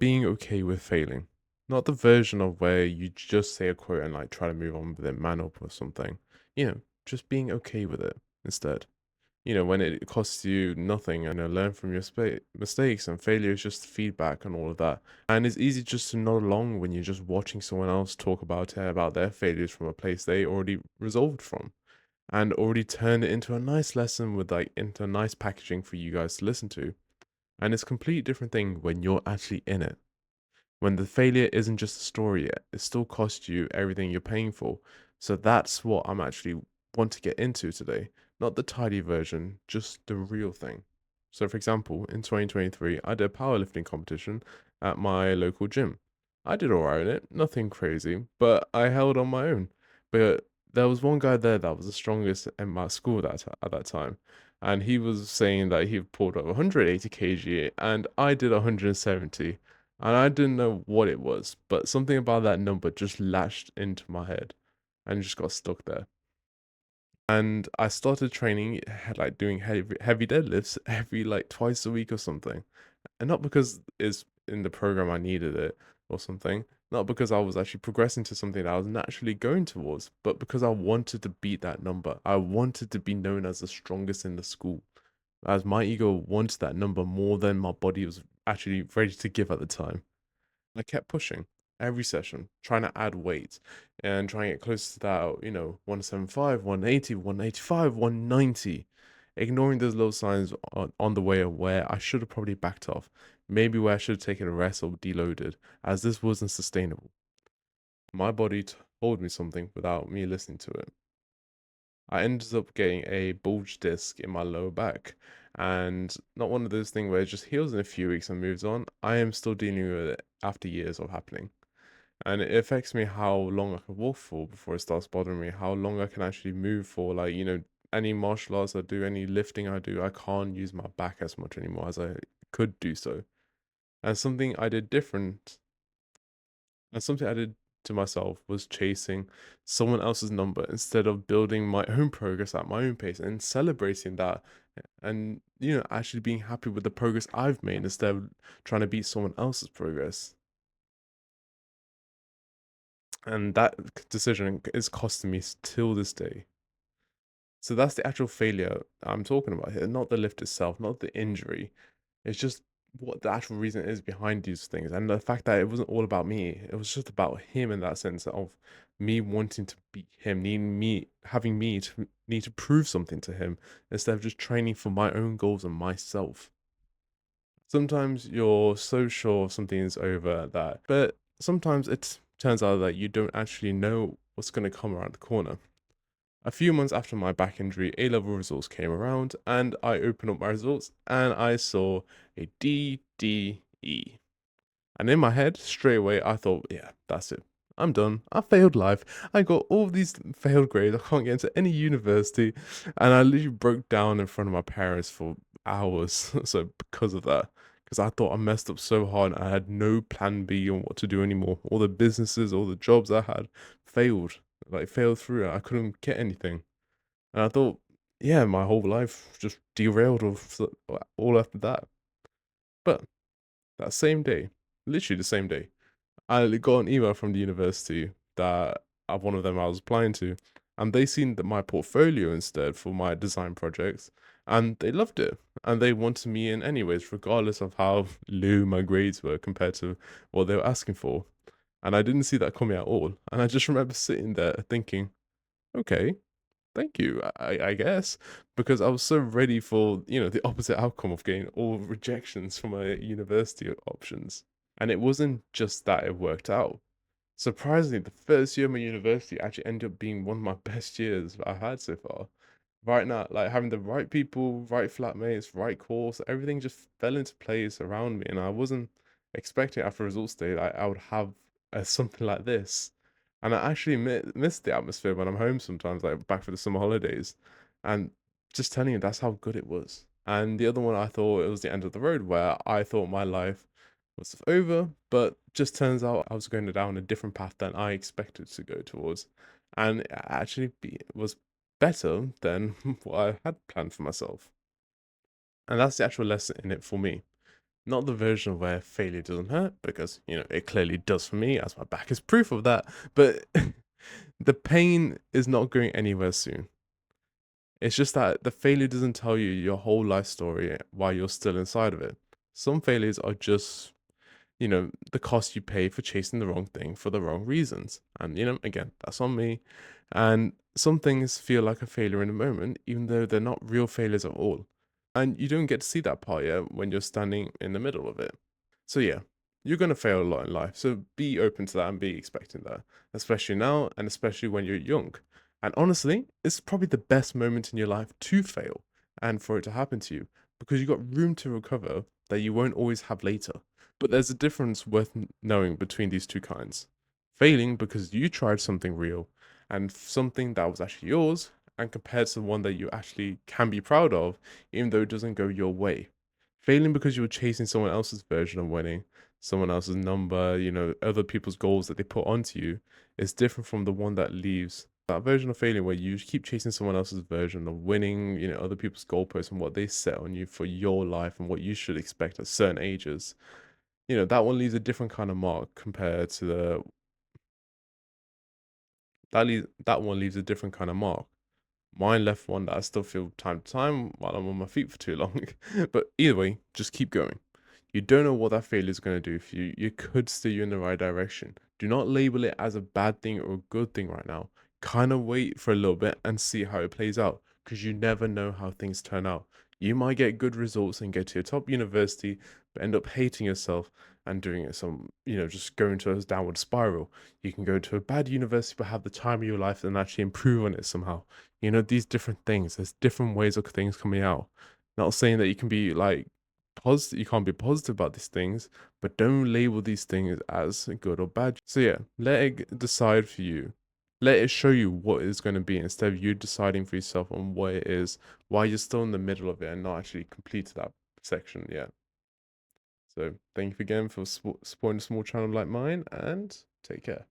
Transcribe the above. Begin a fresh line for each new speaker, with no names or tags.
being okay with failing. Not the version of where you just say a quote and like try to move on with it, man up or something. Just being okay with it instead. When it costs you nothing and learn from your mistakes, and failure is just feedback and all of that. And it's easy just to nod along when you're just watching someone else talk about their failures from a place they already resolved from and already turned it into a nice lesson with like into nice packaging for you guys to listen to. And it's a complete different thing when you're actually in it. When the failure isn't just a story yet, it still costs you everything you're paying for. So that's what I'm actually want to get into today. Not the tidy version, just the real thing. So for example, in 2023, I did a powerlifting competition at my local gym. I did alright in it, nothing crazy, but I held on my own. But there was one guy there that was the strongest in my school at that time. And he was saying that he pulled up 180 kg and I did 170, and I didn't know what it was, but something about that number just latched into my head and just got stuck there. And I started training, like doing heavy deadlifts every like twice a week or something. And not because it's in the program I needed it or something, not because I was actually progressing to something that I was naturally going towards, but because I wanted to beat that number. I wanted to be known as the strongest in the school, as my ego wanted that number more than my body was actually ready to give at the time. I kept pushing every session, trying to add weight and trying to get close to that, 175, 180, 185, 190, ignoring those little signs on the way of where I should have probably backed off, maybe where I should have taken a rest or deloaded, as this wasn't sustainable. My body told me something without me listening to it. I ended up getting a bulge disc in my lower back, and not one of those things where it just heals in a few weeks and moves on. I am still dealing with it after years of happening. And it affects me how long I can walk for before it starts bothering me, how long I can actually move for. Like, any martial arts I do, any lifting I do, I can't use my back as much anymore as I could do so. And something I did different, and something I did to myself was chasing someone else's number instead of building my own progress at my own pace and celebrating that, and, actually being happy with the progress I've made instead of trying to beat someone else's progress. And that decision is costing me till this day. So that's the actual failure I'm talking about here, not the lift itself, not the injury. It's just what the actual reason is behind these things. And the fact that it wasn't all about me, it was just about him in that sense of me wanting to beat him, needing me, having me to need to prove something to him instead of just training for my own goals and myself. Sometimes you're so sure something is over that, but sometimes it turns out that you don't actually know what's going to come around the corner. A few months after my back injury, A level results came around, and I opened up my results and I saw a DDE. And in my head, straight away, I thought, yeah, that's it. I'm done. I failed life. I got all these failed grades. I can't get into any university. And I literally broke down in front of my parents for hours. So, because of that, because I thought I messed up so hard, I had no plan B on what to do anymore. All the businesses, all the jobs I had failed, like failed through. I couldn't get anything. And I thought, yeah, my whole life just derailed all after that. But that same day, literally the same day, I got an email from the university that one of them I was applying to, and they seen that my portfolio instead for my design projects, and they loved it, and they wanted me in anyways, regardless of how low my grades were compared to what they were asking for. And I didn't see that coming at all. And I just remember sitting there thinking, okay, thank you, I guess, because I was so ready for, the opposite outcome of getting all rejections from my university options. And it wasn't just that it worked out. Surprisingly, the first year of my university actually ended up being one of my best years I've had so far. Right now, like having the right people, right flatmates, right course, everything just fell into place around me, and I wasn't expecting after results day I would have something like this. And I actually miss the atmosphere when I'm home sometimes, like back for the summer holidays, and just telling you that's how good it was. And the other one, I thought it was the end of the road, where I thought my life was over, but just turns out I was going down a different path than I expected to go towards, and it actually was better than what I had planned for myself. And that's the actual lesson in it for me. Not the version where failure doesn't hurt, because, it clearly does for me, as my back is proof of that. But the pain is not going anywhere soon. It's just that the failure doesn't tell you your whole life story while you're still inside of it. Some failures are just, the cost you pay for chasing the wrong thing for the wrong reasons. And, again, that's on me. And some things feel like a failure in the moment, even though they're not real failures at all. And you don't get to see that part yet when you're standing in the middle of it. So yeah, you're gonna fail a lot in life. So be open to that and be expecting that, especially now and especially when you're young. And honestly, it's probably the best moment in your life to fail and for it to happen to you because you got room to recover that you won't always have later. But there's a difference worth knowing between these two kinds. Failing because you tried something real and something that was actually yours, and compared to one that you actually can be proud of, even though it doesn't go your way. Failing because you were chasing someone else's version of winning, someone else's number, other people's goals that they put onto you, is different from the one that leaves that version of failing where you keep chasing someone else's version of winning, other people's goalposts and what they set on you for your life and what you should expect at certain ages. That one leaves a different kind of mark compared to that one leaves a different kind of mark. Mine left one that I still feel time to time while I'm on my feet for too long. But either way, just keep going. You don't know what that failure is going to do for you. It could steer you in the right direction. Do not label it as a bad thing or a good thing right now. Kind of wait for a little bit and see how it plays out because you never know how things turn out. You might get good results and get to your top university, but end up hating yourself and doing it just going to a downward spiral. You can go to a bad university, but have the time of your life and actually improve on it somehow. These different things, there's different ways of things coming out. Not saying that you can be like positive, you can't be positive about these things, but don't label these things as good or bad. So yeah, let it decide for you. Let it show you what it's going to be instead of you deciding for yourself on what it is while you're still in the middle of it and not actually completed that section yet. So thank you again for supporting a small channel like mine, and take care.